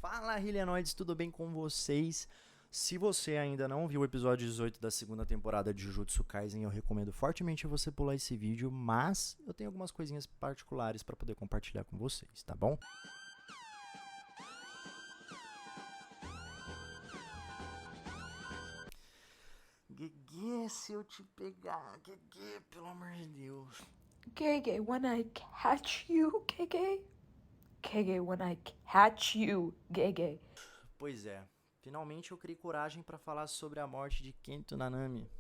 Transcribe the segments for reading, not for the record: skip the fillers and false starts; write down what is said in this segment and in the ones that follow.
Fala, Hillianoides, tudo bem com vocês? Se você ainda não viu o episódio 18 da segunda temporada de Jujutsu Kaisen, eu recomendo fortemente você pular esse vídeo, mas eu tenho algumas coisinhas particulares para poder compartilhar com vocês, tá bom? Gege, se eu te pegar, Gege, pelo amor de Deus. Gege, when I catch you, Gege. Gege, when I catch you, Gege. Pois é, finalmente eu criei coragem para falar sobre a morte de Kento Nanami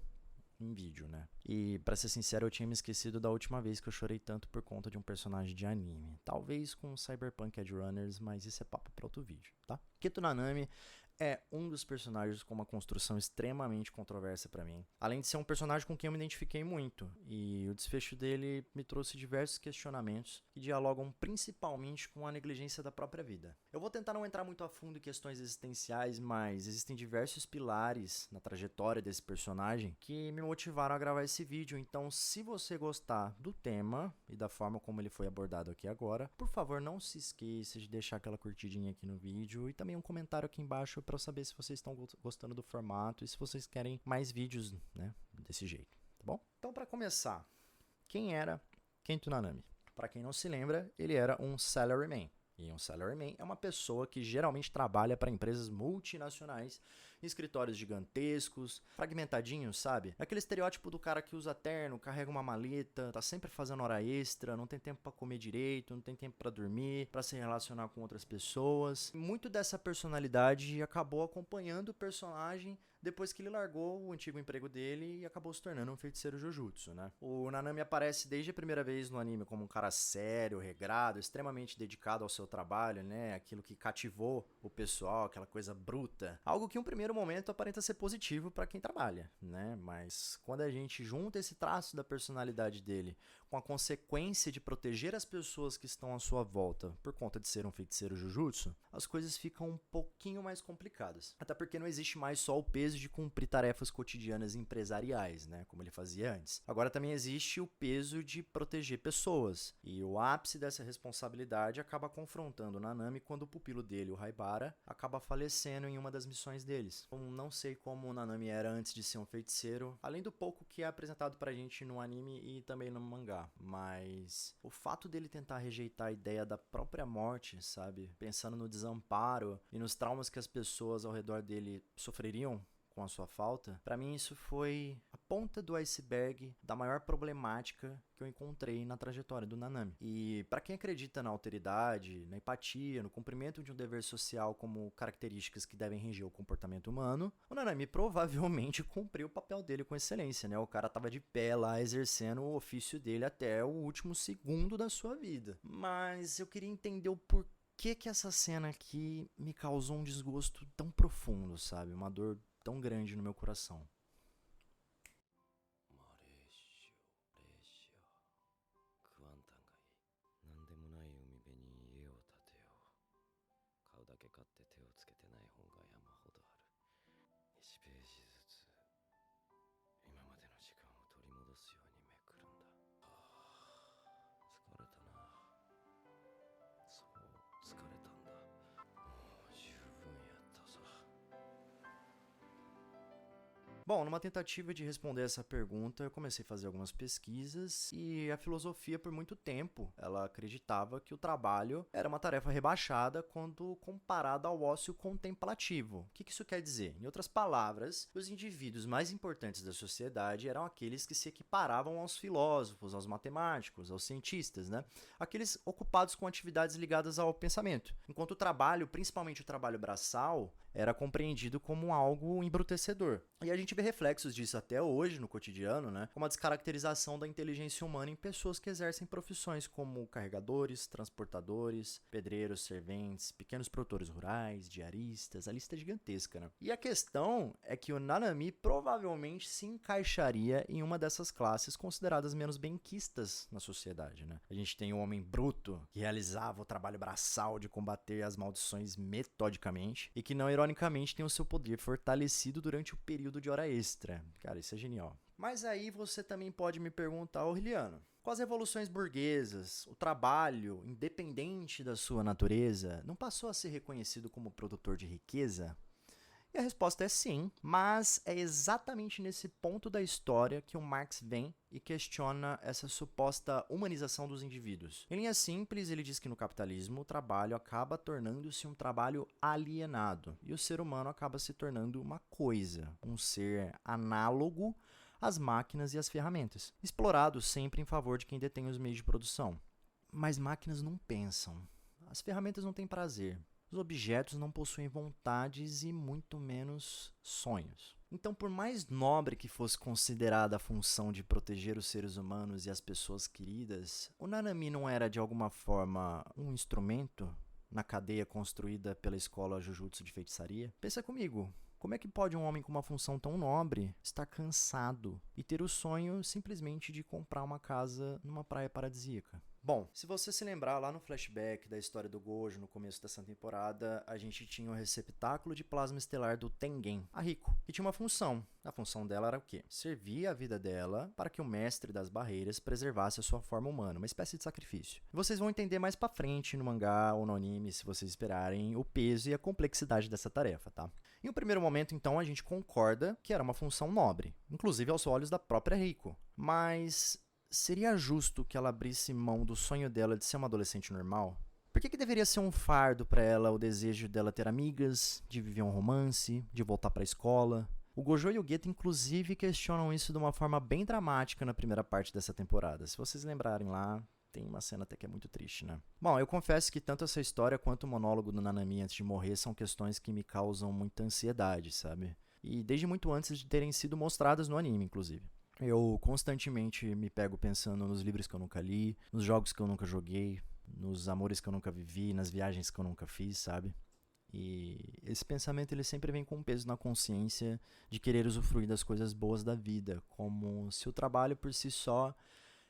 em vídeo, né? E pra ser sincero, eu tinha me esquecido da última vez que eu chorei tanto por conta de um personagem de anime. Talvez com Cyberpunk Edge Runners, mas isso é papo pra outro vídeo, tá? Kento Nanami é um dos personagens com uma construção extremamente controversa pra mim. Além de ser um personagem com quem eu me identifiquei muito, e o desfecho dele me trouxe diversos questionamentos que dialogam principalmente com a negligência da própria vida. Eu vou tentar não entrar muito a fundo em questões existenciais, mas existem diversos pilares na trajetória desse personagem que me motivaram a gravar esse vídeo. Então, se você gostar do tema e da forma como ele foi abordado aqui agora, por favor, não se esqueça de deixar aquela curtidinha aqui no vídeo e também um comentário aqui embaixo para eu saber se vocês estão gostando do formato e se vocês querem mais vídeos, né, desse jeito, tá bom? Então, para começar, quem era Kento Nanami? Para quem não se lembra, ele era um salaryman. E um salaryman é uma pessoa que geralmente trabalha para empresas multinacionais, em escritórios gigantescos, fragmentadinhos, sabe? É aquele estereótipo do cara que usa terno, carrega uma maleta, tá sempre fazendo hora extra, não tem tempo para comer direito, não tem tempo para dormir, para se relacionar com outras pessoas. Muito dessa personalidade acabou acompanhando o personagem depois que ele largou o antigo emprego dele e acabou se tornando um feiticeiro Jujutsu, né? O Nanami aparece desde a primeira vez no anime como um cara sério, regrado, extremamente dedicado ao seu trabalho, né? Aquilo que cativou o pessoal, aquela coisa bruta. Algo que em um primeiro momento aparenta ser positivo para quem trabalha, né? Mas quando a gente junta esse traço da personalidade dele com a consequência de proteger as pessoas que estão à sua volta por conta de ser um feiticeiro Jujutsu, as coisas ficam um pouquinho mais complicadas. Até porque não existe mais só o peso de cumprir tarefas cotidianas empresariais, né, como ele fazia antes. Agora também existe o peso de proteger pessoas, e o ápice dessa responsabilidade acaba confrontando o Nanami quando o pupilo dele, o Haibara, acaba falecendo em uma das missões deles. Eu não sei como o Nanami era antes de ser um feiticeiro, além do pouco que é apresentado pra gente no anime e também no mangá, mas o fato dele tentar rejeitar a ideia da própria morte, sabe, pensando no desamparo e nos traumas que as pessoas ao redor dele sofreriam com a sua falta, pra mim isso foi a ponta do iceberg da maior problemática que eu encontrei na trajetória do Nanami. E pra quem acredita na alteridade, na empatia, no cumprimento de um dever social como características que devem reger o comportamento humano, o Nanami provavelmente cumpriu o papel dele com excelência, né? O cara tava de pé lá exercendo o ofício dele até o último segundo da sua vida. Mas eu queria entender o porquê que essa cena aqui me causou um desgosto tão profundo, sabe? Uma dor tão grande no meu coração. クワンタンがいい。なんでもない海辺に家を建てよう。買うだけ買って手をつけてない本が山ほどある。1ページずつ今までの時間を取り戻すようにめくるんだ。疲れたな。そう疲れたんだ。もう十分やったさ。 Bom, numa tentativa de responder essa pergunta, eu comecei a fazer algumas pesquisas e a filosofia, por muito tempo, ela acreditava que o trabalho era uma tarefa rebaixada quando comparada ao ócio contemplativo. O que isso quer dizer? Em outras palavras, os indivíduos mais importantes da sociedade eram aqueles que se equiparavam aos filósofos, aos matemáticos, aos cientistas, né? Aqueles ocupados com atividades ligadas ao pensamento. Enquanto o trabalho, principalmente o trabalho braçal, era compreendido como algo embrutecedor. E a gente vê reflexos disso até hoje no cotidiano, né? Como a descaracterização da inteligência humana em pessoas que exercem profissões como carregadores, transportadores, pedreiros, serventes, pequenos produtores rurais, diaristas, a lista é gigantesca, né? E a questão é que o Nanami provavelmente se encaixaria em uma dessas classes consideradas menos benquistas na sociedade, né? A gente tem o homem bruto, que realizava o trabalho braçal de combater as maldições metodicamente e que não ironicamente tem o seu poder fortalecido durante o período de hora extra. Cara, isso é genial. Mas aí você também pode me perguntar, Aureliano, com as revoluções burguesas, o trabalho, independente da sua natureza, não passou a ser reconhecido como produtor de riqueza? E a resposta é sim, mas é exatamente nesse ponto da história que o Marx vem e questiona essa suposta humanização dos indivíduos. Em linhas simples, ele diz que no capitalismo o trabalho acaba tornando-se um trabalho alienado e o ser humano acaba se tornando uma coisa, um ser análogo às máquinas e às ferramentas, explorado sempre em favor de quem detém os meios de produção. Mas máquinas não pensam, as ferramentas não têm prazer. Os objetos não possuem vontades e muito menos sonhos. Então, por mais nobre que fosse considerada a função de proteger os seres humanos e as pessoas queridas, o Nanami não era de alguma forma um instrumento na cadeia construída pela escola Jujutsu de feitiçaria? Pensa comigo. Como é que pode um homem com uma função tão nobre estar cansado e ter o sonho simplesmente de comprar uma casa numa praia paradisíaca? Bom, se você se lembrar lá no flashback da história do Gojo no começo dessa temporada, a gente tinha o receptáculo de plasma estelar do Tengen, a Riko, que tinha uma função. A função dela era o quê? Servir a vida dela para que o mestre das barreiras preservasse a sua forma humana, uma espécie de sacrifício. Vocês vão entender mais pra frente no mangá ou no anime, se vocês esperarem, o peso e a complexidade dessa tarefa, tá? Em um primeiro momento, então, a gente concorda que era uma função nobre, inclusive aos olhos da própria Riko. Mas seria justo que ela abrisse mão do sonho dela de ser uma adolescente normal? Por que deveria ser um fardo para ela o desejo dela ter amigas, de viver um romance, de voltar para a escola? O Gojo e o Geto, inclusive, questionam isso de uma forma bem dramática na primeira parte dessa temporada. Se vocês lembrarem lá, tem uma cena até que é muito triste, né? Bom, eu confesso que tanto essa história quanto o monólogo do Nanami antes de morrer são questões que me causam muita ansiedade, sabe? E desde muito antes de terem sido mostradas no anime, inclusive. Eu constantemente me pego pensando nos livros que eu nunca li, nos jogos que eu nunca joguei, nos amores que eu nunca vivi, nas viagens que eu nunca fiz, sabe? E esse pensamento ele sempre vem com um peso na consciência de querer usufruir das coisas boas da vida, como se o trabalho por si só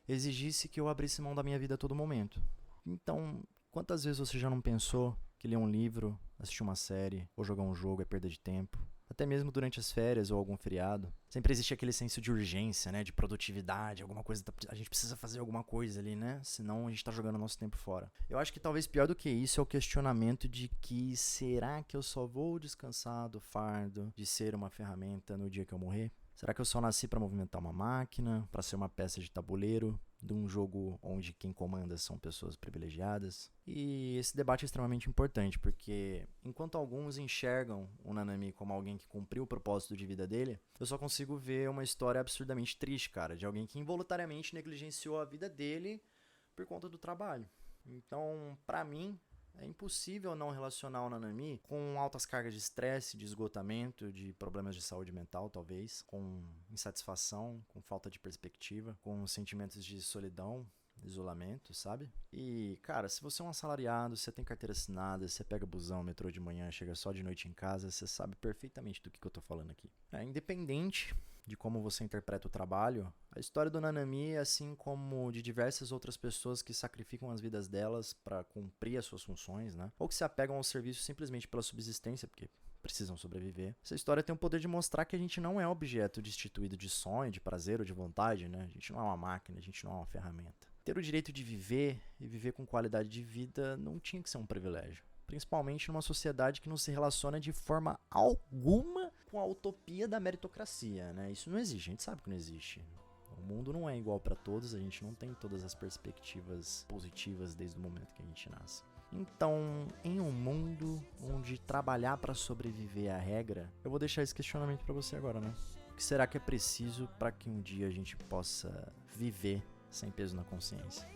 exigisse que eu abrisse mão da minha vida a todo momento. Então, quantas vezes você já não pensou que ler um livro, assistir uma série ou jogar um jogo é perda de tempo? Até mesmo durante as férias ou algum feriado. Sempre existe aquele senso de urgência, né? De produtividade, alguma coisa. A gente precisa fazer alguma coisa ali, né? Senão a gente tá jogando nosso tempo fora. Eu acho que talvez pior do que isso é o questionamento de que será que eu só vou descansar do fardo de ser uma ferramenta no dia que eu morrer? Será que eu só nasci para movimentar uma máquina, para ser uma peça de tabuleiro de um jogo onde quem comanda são pessoas privilegiadas? E esse debate é extremamente importante, porque enquanto alguns enxergam o Nanami como alguém que cumpriu o propósito de vida dele, eu só consigo ver uma história absurdamente triste, cara, de alguém que involuntariamente negligenciou a vida dele por conta do trabalho. Então, pra mim, é impossível não relacionar o Nanami com altas cargas de estresse, de esgotamento, de problemas de saúde mental, talvez, com insatisfação, com falta de perspectiva, com sentimentos de solidão, isolamento, sabe? E, cara, se você é um assalariado, você tem carteira assinada, você pega busão, metrô de manhã, chega só de noite em casa, você sabe perfeitamente do que eu tô falando aqui. Independente de como você interpreta o trabalho, a história do Nanami, assim como de diversas outras pessoas que sacrificam as vidas delas para cumprir as suas funções, né? Ou que se apegam ao serviço simplesmente pela subsistência, porque precisam sobreviver. Essa história tem o poder de mostrar que a gente não é objeto destituído de sonho, de prazer ou de vontade, né? A gente não é uma máquina, a gente não é uma ferramenta. Ter o direito de viver e viver com qualidade de vida não tinha que ser um privilégio. Principalmente numa sociedade que não se relaciona de forma alguma com a utopia da meritocracia, né? Isso não existe, a gente sabe que não existe. O mundo não é igual para todos, a gente não tem todas as perspectivas positivas desde o momento que a gente nasce. Então, em um mundo onde trabalhar para sobreviver é a regra, eu vou deixar esse questionamento para você agora, né? O que será que é preciso para que um dia a gente possa viver sem peso na consciência?